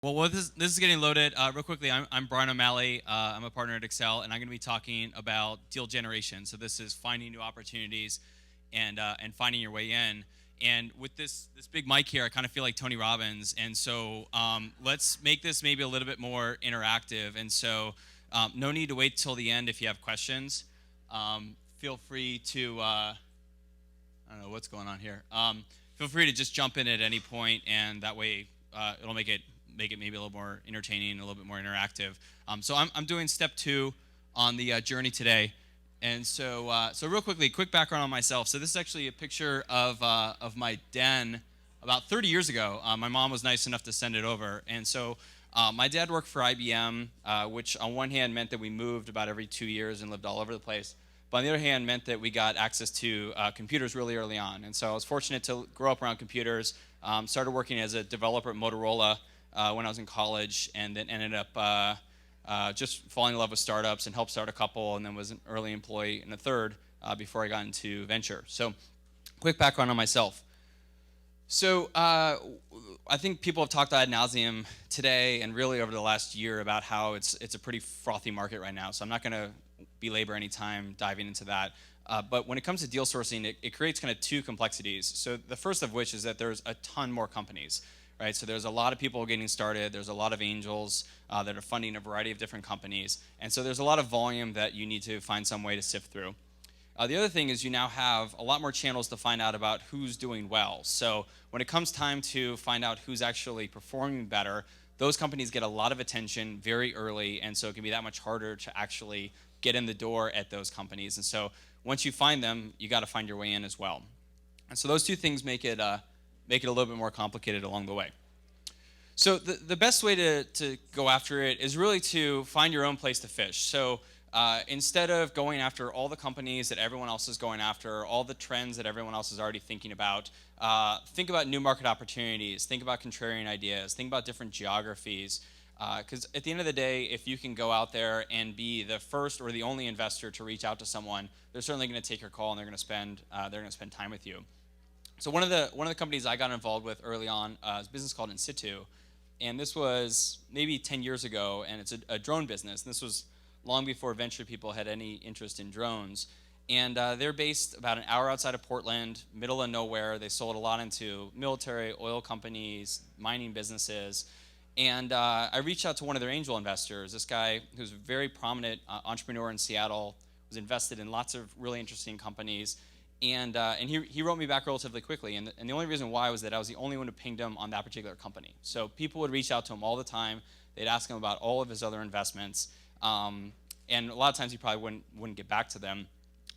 Well, this is getting loaded. Real quickly, I'm Brian O'Malley. I'm a partner at Accel, and I'm going to be talking about deal generation. So this is finding new opportunities and finding your way in. And with this big mic here, I kind of feel like Tony Robbins. And so let's make this maybe a little bit more interactive. And so no need to wait till the end if you have questions. Feel free to I don't know what's going on here. Feel free to just jump in at any point, and that way it'll make it maybe a little more entertaining, a little bit more interactive. So I'm doing step 2 on the journey today, and so real quickly, quick background on myself. So this is actually a picture of my den about 30 years ago. My mom was nice enough to send it over, and so. My dad worked for IBM, which on one hand meant that we moved about every 2 years and lived all over the place. But on the other hand, meant that we got access to computers really early on. And so I was fortunate to grow up around computers, started working as a developer at Motorola when I was in college, and then ended up just falling in love with startups and helped start a couple, and then was an early employee in a third before I got into venture. So quick background on myself. So I think people have talked ad nauseum today and really over the last year about how it's a pretty frothy market right now. So I'm not going to belabor any time diving into that. But when it comes to deal sourcing, it creates kind of two complexities. So the first of which is that there's a ton more companies, right? So there's a lot of people getting started. There's a lot of angels that are funding a variety of different companies. And so there's a lot of volume that you need to find some way to sift through. The other thing is you now have a lot more channels to find out about who's doing well. So when it comes time to find out who's actually performing better, those companies get a lot of attention very early, and so it can be that much harder to actually get in the door at those companies. And so once you find them, you got to find your way in as well. And so those two things make it a little bit more complicated along the way. So the best way to go after it is really to find your own place to fish. So instead of going after all the companies that everyone else is going after, all the trends that everyone else is already thinking about, think about new market opportunities, think about contrarian ideas, think about different geographies. Because at the end of the day, if you can go out there and be the first or the only investor to reach out to someone, they're certainly going to take your call and they're going to spend time with you. So one of the companies I got involved with early on is a business called In Situ, and this was maybe 10 years ago, and it's a drone business. And this was long before venture people had any interest in drones. And they're based about an hour outside of Portland, middle of nowhere. They sold a lot into military, oil companies, mining businesses. And I reached out to one of their angel investors, this guy who's a very prominent entrepreneur in Seattle, was invested in lots of really interesting companies. And he wrote me back relatively quickly. And the only reason why was that I was the only one who pinged him on that particular company. So people would reach out to him all the time. They'd ask him about all of his other investments. And a lot of times he probably wouldn't get back to them.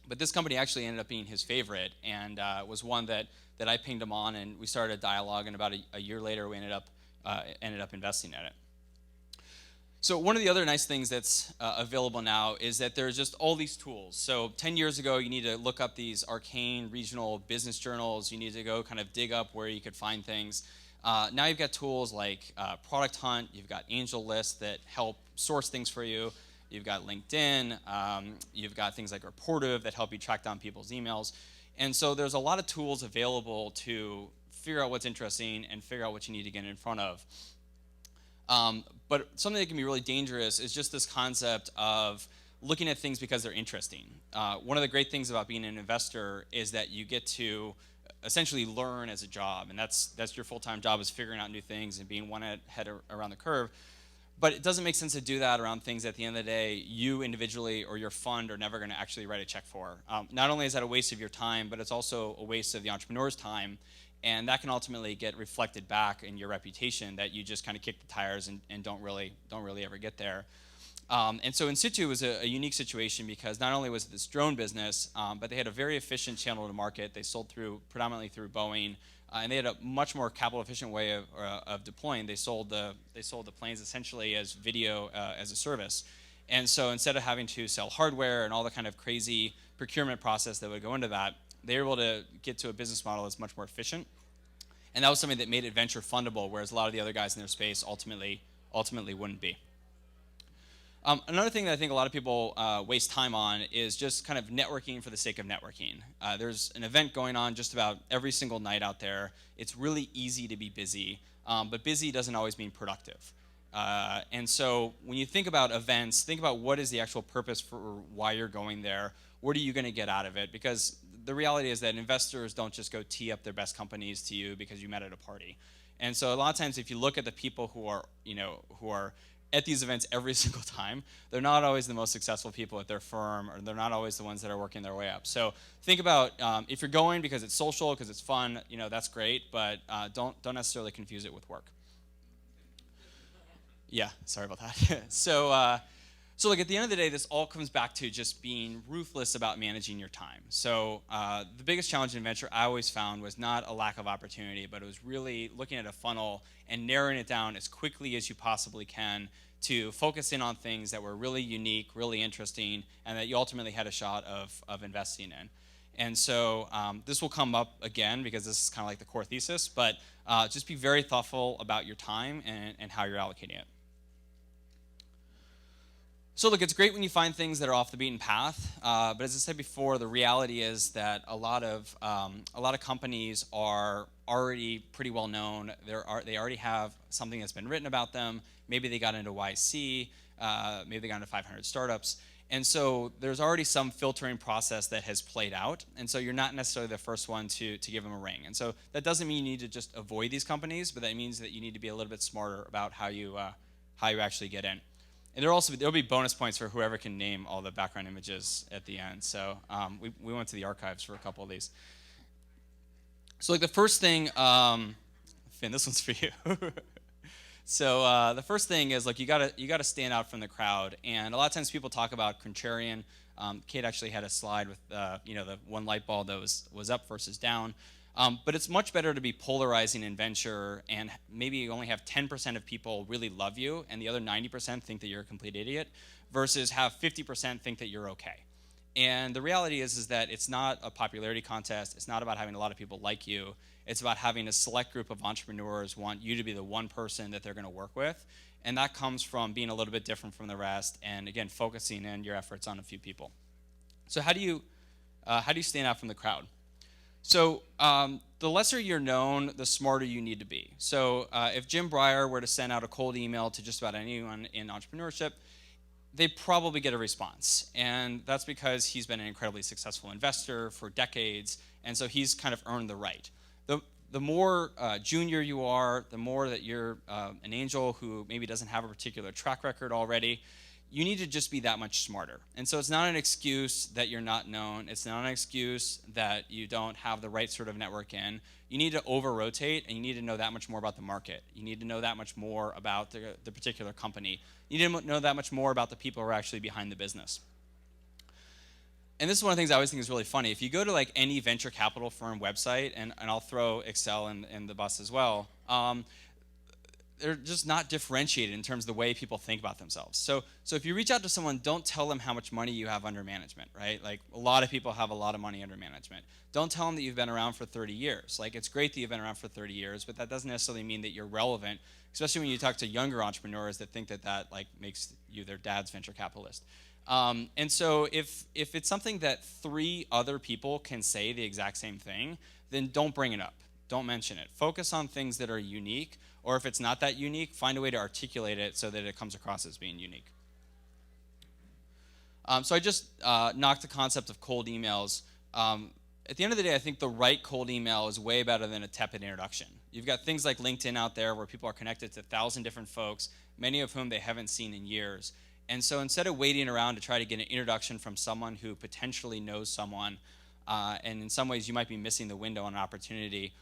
But this company actually ended up being his favorite, and was one that I pinged him on, and we started a dialogue, and about a year later we ended up investing in it. So one of the other nice things that's available now is that there's just all these tools. So 10 years ago, you need to look up these arcane regional business journals. You need to go kind of dig up where you could find things. Now you've got tools like Product Hunt. You've got Angel Lists that help source things for you. You've got LinkedIn. You've got things like Reportive that help you track down people's emails. And so there's a lot of tools available to figure out what's interesting and figure out what you need to get in front of. But something that can be really dangerous is just this concept of looking at things because they're interesting. One of the great things about being an investor is that you get to essentially learn as a job, and that's your full-time job, is figuring out new things and being one head around the curve. But it doesn't make sense to do that around things at the end of the day you individually or your fund are never going to actually write a check for. Not only is that a waste of your time, but it's also a waste of the entrepreneur's time. And that can ultimately get reflected back in your reputation that you just kind of kick the tires and don't really ever get there. And so In Situ was a unique situation because not only was it this drone business, but they had a very efficient channel to market. They sold predominantly through Boeing, and they had a much more capital efficient way of deploying. They sold the planes essentially as video as a service. And so instead of having to sell hardware and all the kind of crazy procurement process that would go into that, they were able to get to a business model that's much more efficient. And that was something that made it venture fundable, whereas a lot of the other guys in their space ultimately wouldn't be. Another thing that I think a lot of people waste time on is just kind of networking for the sake of networking. There's an event going on just about every single night out there. It's really easy to be busy. but busy doesn't always mean productive. And so when you think about events, think about what is the actual purpose for why you're going there. What are you going to get out of it? Because the reality is that investors don't just go tee up their best companies to you because you met at a party. And so a lot of times, if you look at the people who are at these events every single time, they're not always the most successful people at their firm, or they're not always the ones that are working their way up. So think about if you're going because it's social, because it's fun, that's great, but don't necessarily confuse it with work. Yeah, sorry about that. So like at the end of the day, this all comes back to just being ruthless about managing your time. So the biggest challenge in venture I always found was not a lack of opportunity, but it was really looking at a funnel and narrowing it down as quickly as you possibly can to focus in on things that were really unique, really interesting, and that you ultimately had a shot of investing in. And so this will come up again because this is kind of like the core thesis, but just be very thoughtful about your time and how you're allocating it. So look, it's great when you find things that are off the beaten path, but as I said before, the reality is that a lot of companies are already pretty well known. They already have something that's been written about them. Maybe they got into YC, maybe they got into 500 startups, and so there's already some filtering process that has played out, and so you're not necessarily the first one to give them a ring. And so that doesn't mean you need to just avoid these companies, but that means that you need to be a little bit smarter about how you actually get in. And there'll be bonus points for whoever can name all the background images at the end. So we went to the archives for a couple of these. So like the first thing, Finn, this one's for you. So the first thing is like you gotta stand out from the crowd. And a lot of times people talk about contrarian. Kate actually had a slide with the one light bulb that was up versus down. But it's much better to be polarizing in venture and maybe you only have 10% of people really love you and the other 90% think that you're a complete idiot versus have 50% think that you're okay. And the reality is that it's not a popularity contest. It's not about having a lot of people like you. It's about having a select group of entrepreneurs want you to be the one person that they're going to work with. And that comes from being a little bit different from the rest and, again, focusing in your efforts on a few people. So how do you stand out from the crowd? So the lesser you're known, the smarter you need to be. So if Jim Breyer were to send out a cold email to just about anyone in entrepreneurship, they'd probably get a response. And that's because he's been an incredibly successful investor for decades, and so he's kind of earned the right. The more junior you are, the more that you're an angel who maybe doesn't have a particular track record already, you need to just be that much smarter. And so it's not an excuse that you're not known. It's not an excuse that you don't have the right sort of network in. You need to over-rotate, and you need to know that much more about the market. You need to know that much more about the particular company. You need to know that much more about the people who are actually behind the business. And this is one of the things I always think is really funny. If you go to like any venture capital firm website, and I'll throw Accel in the bus as well, they're just not differentiated in terms of the way people think about themselves. So if you reach out to someone, don't tell them how much money you have under management, right? Like a lot of people have a lot of money under management. Don't tell them that you've been around for 30 years. Like it's great that you've been around for 30 years, but that doesn't necessarily mean that you're relevant, especially when you talk to younger entrepreneurs that think that like makes you their dad's venture capitalist. And so if it's something that 3 other people can say the exact same thing, then don't bring it up. Don't mention it. Focus on things that are unique, or if it's not that unique, find a way to articulate it so that it comes across as being unique. So I just knocked the concept of cold emails. At the end of the day, I think the right cold email is way better than a tepid introduction. You've got things like LinkedIn out there where people are connected to 1,000 different folks, many of whom they haven't seen in years. And so instead of waiting around to try to get an introduction from someone who potentially knows someone, and in some ways you might be missing the window on an opportunity,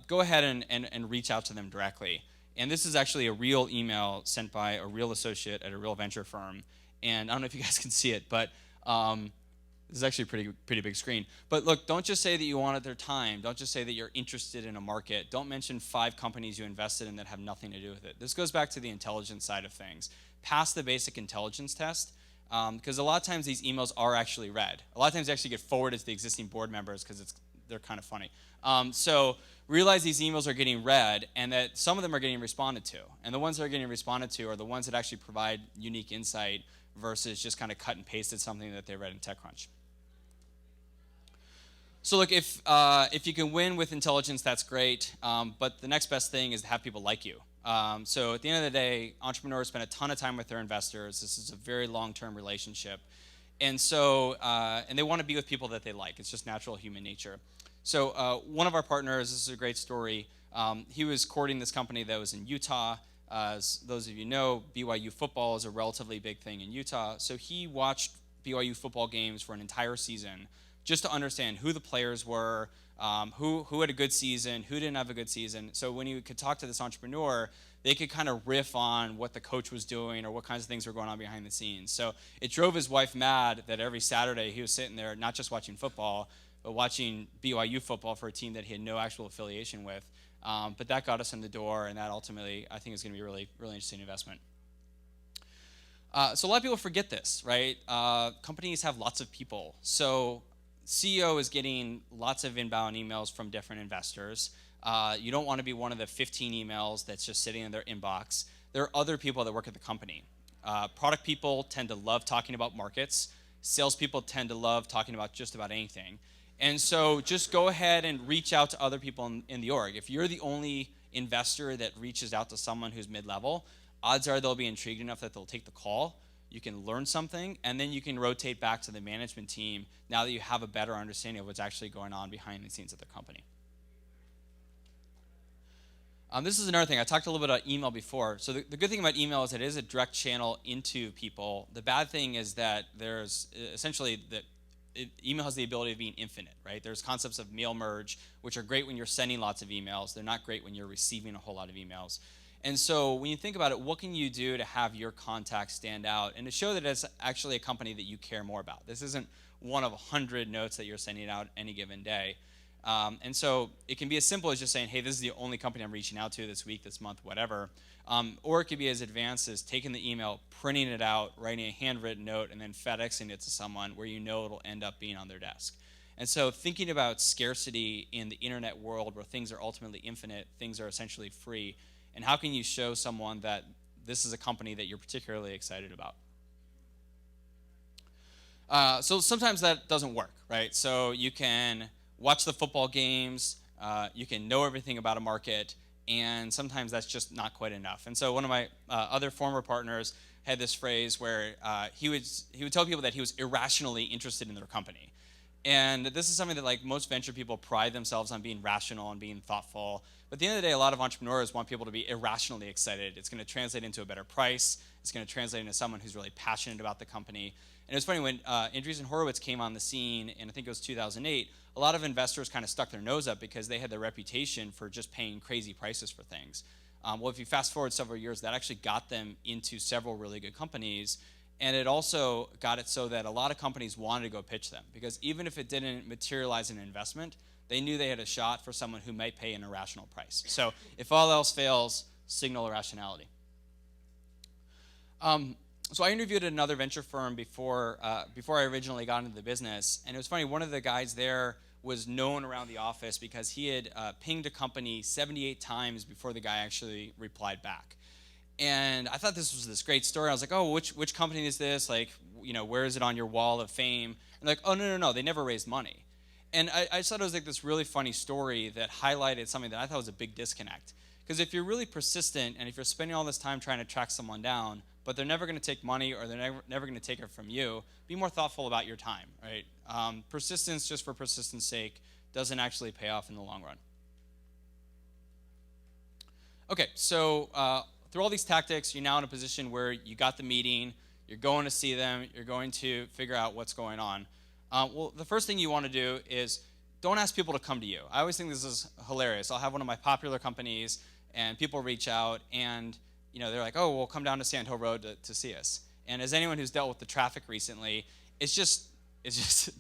go ahead and reach out to them directly. And this is actually a real email sent by a real associate at a real venture firm. And I don't know if you guys can see it, but this is actually a pretty big screen. But look, don't just say that you wanted their time. Don't just say that you're interested in a market. Don't mention 5 companies you invested in that have nothing to do with it. This goes back to the intelligence side of things. Pass the basic intelligence test, because a lot of times these emails are actually read. A lot of times they actually get forwarded to the existing board members because they're kind of funny. So realize these emails are getting read and that some of them are getting responded to. And the ones that are getting responded to are the ones that actually provide unique insight versus just kind of cut and pasted something that they read in TechCrunch. So look, if you can win with intelligence, that's great. But the next best thing is to have people like you. So at the end of the day, entrepreneurs spend a ton of time with their investors. This is a very long-term relationship, and so and they want to be with people that they like. It's just natural human nature. So one of our partners, this is a great story. He was courting this company that was in Utah. As those of you know, BYU football is a relatively big thing in Utah. So he watched BYU football games for an entire season just to understand who the players were, who had a good season, who didn't have a good season. So when you could talk to this entrepreneur, they could kind of riff on what the coach was doing or what kinds of things were going on behind the scenes. So it drove his wife mad that every Saturday he was sitting there not just watching football, but watching BYU football for a team that he had no actual affiliation with. But that got us in the door, and that ultimately I think is going to be a really, really interesting investment. So a lot of people forget this, right? Companies have lots of people. So CEO is getting lots of inbound emails from different investors. You don't want to be one of the 15 emails that's just sitting in their inbox. There are other people that work at the company. Product people tend to love talking about markets. Salespeople tend to love talking about just about anything. And so just go ahead and reach out to other people in the org. If you're the only investor that reaches out to someone who's mid-level, odds are they'll be intrigued enough that they'll take the call. You can learn something, and then you can rotate back to the management team now that you have a better understanding of what's actually going on behind the scenes of the company. This is another thing. I talked a little bit about email before. So the good thing about email is it is a direct channel into people. The bad thing is that there's essentially that email has the ability of being infinite, right? There's concepts of mail merge, which are great when you're sending lots of emails. They're not great when you're receiving a whole lot of emails. And so when you think about it, what can you do to have your contacts stand out and to show that it's actually a company that you care more about? This isn't one of 100 notes that you're sending out any given day. And so it can be as simple as just saying, hey, this is the only company I'm reaching out to this week, this month, whatever. Or it could be as advanced as taking the email, printing it out, writing a handwritten note, and then FedExing it to someone where you know it'll end up being on their desk. And so thinking about scarcity in the internet world where things are ultimately infinite, things are essentially free, and how can you show someone that this is a company that you're particularly excited about? So sometimes that doesn't work, right? So you can watch the football games, you can know everything about a market, and sometimes that's just not quite enough. And so one of my other former partners had this phrase where he would tell people that he was irrationally interested in their company. And this is something that like most venture people pride themselves on being rational and being thoughtful. But at the end of the day, a lot of entrepreneurs want people to be irrationally excited. It's going to translate into a better price. It's going to translate into someone who's really passionate about the company. And it was funny, when Andreessen Horowitz came on the scene, and I think it was 2008, a lot of investors kind of stuck their nose up because they had the reputation for just paying crazy prices for things. Well, if you fast forward several years, that actually got them into several really good companies. And it also got it so that a lot of companies wanted to go pitch them, because even if it didn't materialize in an investment, they knew they had a shot for someone who might pay an irrational price. So if all else fails, signal irrationality. So I interviewed at another venture firm before I originally got into the business, and it was funny, one of the guys there was known around the office because he had pinged a company 78 times before the guy actually replied back. And I thought this was this great story. I was like, oh, which company is this? Like, you know, where is it on your wall of fame? And like, oh, no, they never raised money. And I just thought it was like this really funny story that highlighted something that I thought was a big disconnect. Because if you're really persistent and if you're spending all this time trying to track someone down, but they're never going to take money or they're never going to take it from you, be more thoughtful about your time, right? Persistence just for persistence sake doesn't actually pay off in the long run. Okay, so through all these tactics, you're now in a position where you got the meeting, you're going to see them, you're going to figure out what's going on. Well, the first thing you want to do is don't ask people to come to you. I always think this is hilarious. I'll have one of my popular companies, and people reach out, and they're like, oh, well, come down to Sand Hill Road to see us. And as anyone who's dealt with the traffic recently, it's just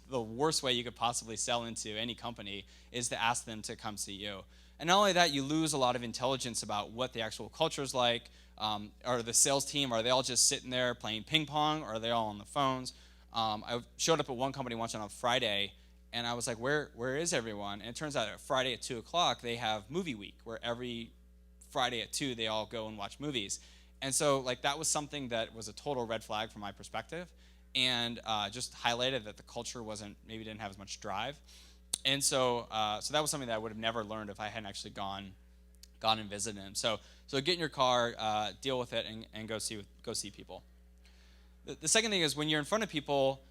the worst way you could possibly sell into any company is to ask them to come see you. And not only that, you lose a lot of intelligence about what the actual culture is like. Are the sales team, are they all just sitting there playing ping pong, or are they all on the phones? I showed up at one company once on a Friday, and I was like, where is everyone? And it turns out Friday at 2 o'clock, they have movie week, where every Friday at 2, they all go and watch movies. And so like that was something that was a total red flag from my perspective, and just highlighted that the culture maybe didn't have as much drive. And so that was something that I would have never learned if I hadn't actually gone and visited him. So get in your car, deal with it, and go see people. The second thing is when you're in front of people,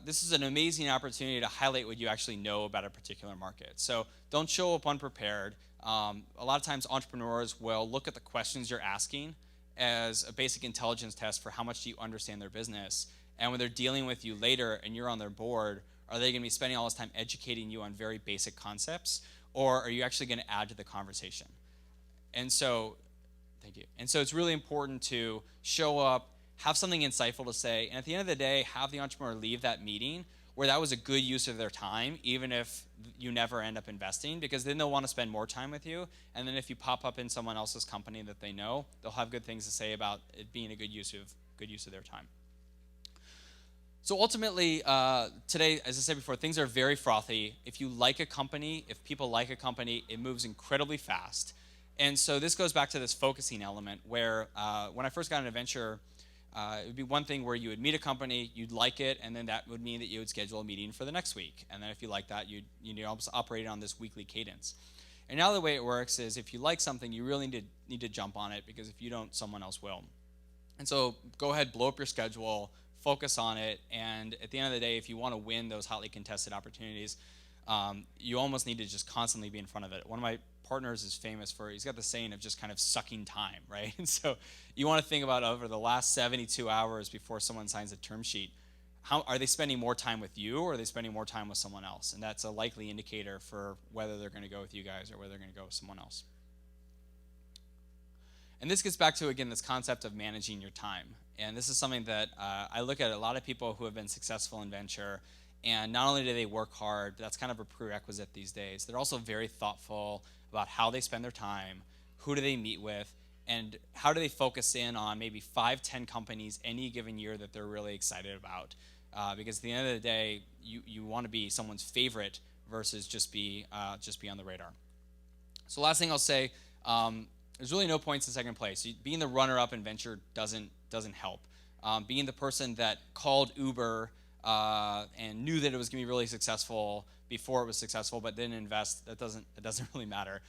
this is an amazing opportunity to highlight what you actually know about a particular market. So don't show up unprepared. A lot of times entrepreneurs will look at the questions you're asking as a basic intelligence test for how much do you understand their business. And when they're dealing with you later and you're on their board, are they going to be spending all this time educating you on very basic concepts, or are you actually going to add to the conversation? And so, thank you. And so it's really important to show up, have something insightful to say, and at the end of the day, have the entrepreneur leave that meeting where that was a good use of their time, even if you never end up investing, because then they'll want to spend more time with you. And then if you pop up in someone else's company that they know, they'll have good things to say about it being a good use of their time. So ultimately, today, as I said before, things are very frothy. If you like a company, if people like a company, it moves incredibly fast. And so this goes back to this focusing element where when I first got into venture, it would be one thing where you would meet a company, you'd like it, and then that would mean that you would schedule a meeting for the next week. And then if you like that, you'd almost operate on this weekly cadence. And now the way it works is if you like something, you really need to jump on it, because if you don't, someone else will. And so go ahead, blow up your schedule, focus on it, and at the end of the day, if you want to win those hotly contested opportunities, you almost need to just constantly be in front of it. One of my partners is famous for, he's got the saying of just kind of sucking time, right? And so you want to think about over the last 72 hours before someone signs a term sheet, how are they spending more time with you, or are they spending more time with someone else? And that's a likely indicator for whether they're going to go with you guys or whether they're going to go with someone else. And this gets back to, again, this concept of managing your time. And this is something that I look at a lot of people who have been successful in venture, and not only do they work hard, but that's kind of a prerequisite these days, they're also very thoughtful about how they spend their time, who do they meet with, and how do they focus in on maybe 5-10 companies any given year that they're really excited about. Because at the end of the day, you want to be someone's favorite versus just be on the radar. So last thing I'll say, there's really no points in second place. Being the runner-up in venture doesn't help. Being the person that called Uber and knew that it was going to be really successful before it was successful, but didn't invest, that doesn't really matter.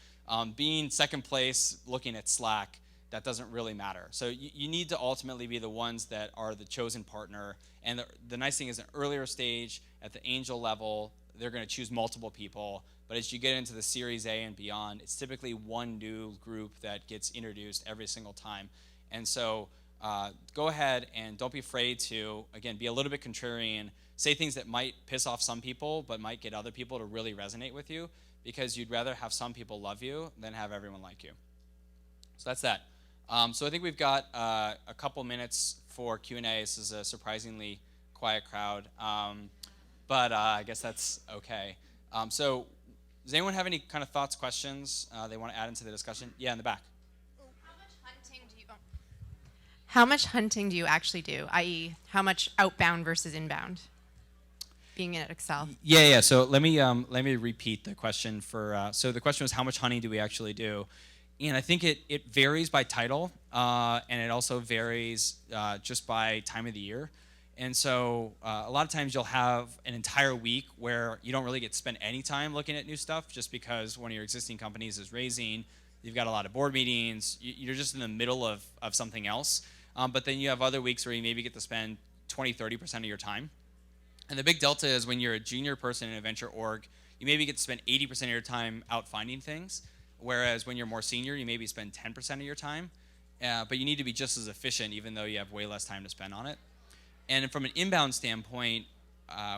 Being second place, looking at Slack, that doesn't really matter. So you need to ultimately be the ones that are the chosen partner. And the nice thing is, an earlier stage at the angel level, they're going to choose multiple people. But as you get into the Series A and beyond, it's typically one new group that gets introduced every single time. And so go ahead and don't be afraid to, again, be a little bit contrarian, say things that might piss off some people but might get other people to really resonate with you, because you'd rather have some people love you than have everyone like you. So that's that. So I think we've got a couple minutes for Q&A. This is a surprisingly quiet crowd, but I guess that's okay. So does anyone have any kind of thoughts, questions they want to add into the discussion? Yeah, in the back. How much hunting do you actually do, i.e., how much outbound versus inbound, being in at Accel? Yeah. So let me repeat the question for. So the question was, how much hunting do we actually do? And I think it varies by title, and it also varies just by time of the year. And so a lot of times you'll have an entire week where you don't really get to spend any time looking at new stuff, just because one of your existing companies is raising, you've got a lot of board meetings, you're just in the middle of something else. But then you have other weeks where you maybe get to spend 20-30% of your time. And the big delta is when you're a junior person in a venture org, you maybe get to spend 80% of your time out finding things, whereas when you're more senior, you maybe spend 10% of your time. But you need to be just as efficient, even though you have way less time to spend on it. And from an inbound standpoint,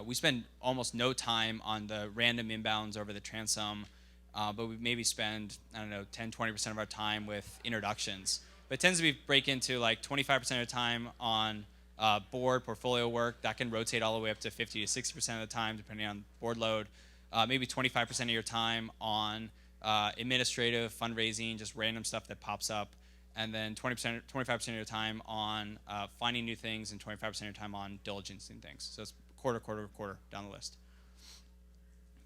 we spend almost no time on the random inbounds over the transom, but we maybe spend, 10-20% of our time with introductions. But it tends to break into like 25% of the time on board portfolio work. That can rotate all the way up to 50-60% of the time, depending on board load. Maybe 25% of your time on administrative, fundraising, just random stuff that pops up. And then 25% of your time on finding new things, and 25% of your time on diligencing things. So it's quarter down the list.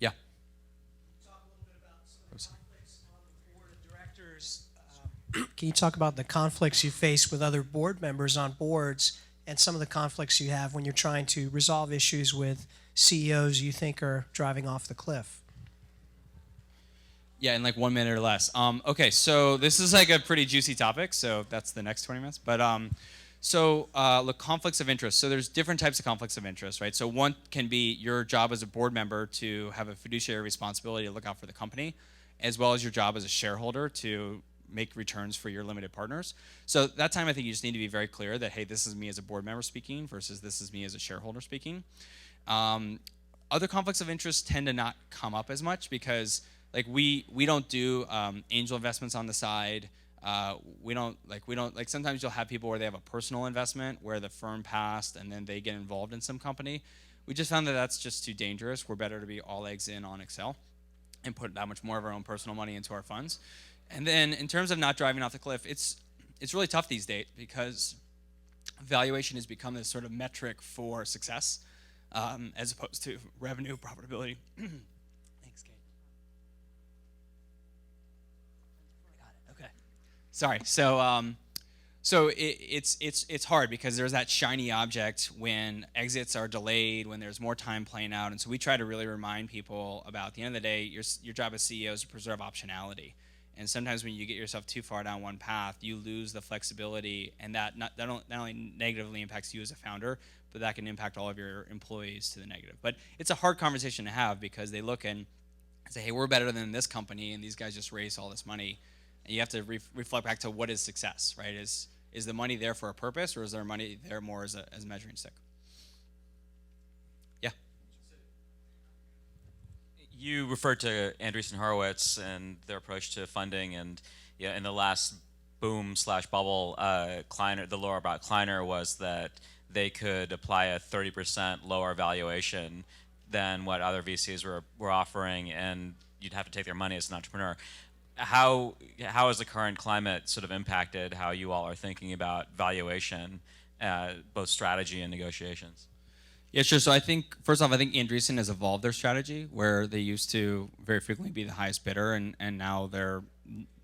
Yeah. Talk a little bit about some of the conflicts on the board of directors. Can you talk about the conflicts you face with other board members on boards and some of the conflicts you have when you're trying to resolve issues with CEOs you think are driving off the cliff. Yeah, in like 1 minute or less. Okay, so this is like a pretty juicy topic, so that's the next 20 minutes. But look, conflicts of interest. So there's different types of conflicts of interest, right? So one can be your job as a board member to have a fiduciary responsibility to look out for the company, as well as your job as a shareholder to make returns for your limited partners. So that time, I think you just need to be very clear that, hey, this is me as a board member speaking versus this is me as a shareholder speaking. Other conflicts of interest tend to not come up as much because like we don't do angel investments on the side. We don't like sometimes you'll have people where they have a personal investment where the firm passed and then they get involved in some company. We just found that that's just too dangerous. We're better to be all eggs in on Accel and put that much more of our own personal money into our funds. And then in terms of not driving off the cliff, it's really tough these days because valuation has become this sort of metric for success as opposed to revenue profitability. Thanks, Kate. Got it. Okay. Sorry. So it's hard because there's that shiny object when exits are delayed, when there's more time playing out, and so we try to really remind people about at the end of the day, your job as CEO is to preserve optionality. And sometimes when you get yourself too far down one path, you lose the flexibility, and that not only negatively impacts you as a founder, but that can impact all of your employees to the negative. But it's a hard conversation to have because they look and say, hey, we're better than this company, and these guys just raised all this money. And you have to reflect back to what is success, right? Is the money there for a purpose, or is there money there more as a measuring stick? Yeah. You referred to Andreessen Horowitz and their approach to funding, and yeah, in the last boom/bubble, the lower about Kleiner was that they could apply a 30% lower valuation than what other VCs were offering, and you'd have to take their money as an entrepreneur. How has the current climate sort of impacted how you all are thinking about valuation, both strategy and negotiations? Yeah, sure. So I think, first off, I think Andreessen has evolved their strategy where they used to very frequently be the highest bidder, and now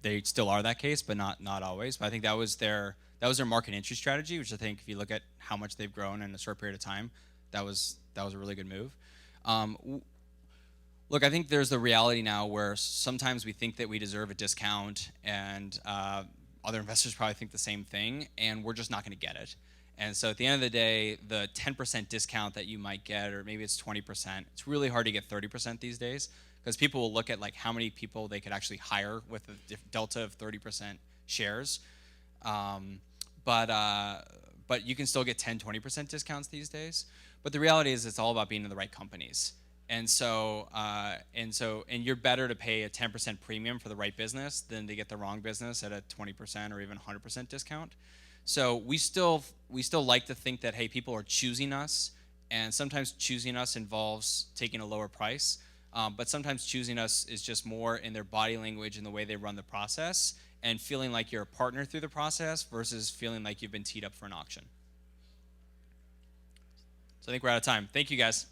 they still are that case, but not always. But I think that was their market entry strategy, which I think if you look at how much they've grown in a short period of time, that was a really good move. Look, I think there's the reality now where sometimes we think that we deserve a discount, and other investors probably think the same thing, and we're just not going to get it. And so at the end of the day, the 10% discount that you might get, or maybe it's 20%, it's really hard to get 30% these days because people will look at like how many people they could actually hire with a delta of 30% shares. But you can still get 10, 20% discounts these days. But the reality is it's all about being in the right companies. And you're better to pay a 10% premium for the right business than to get the wrong business at a 20% or even 100% discount. So we still like to think that, hey, people are choosing us, and sometimes choosing us involves taking a lower price, but sometimes choosing us is just more in their body language and the way they run the process and feeling like you're a partner through the process versus feeling like you've been teed up for an auction. So I think we're out of time. Thank you, guys.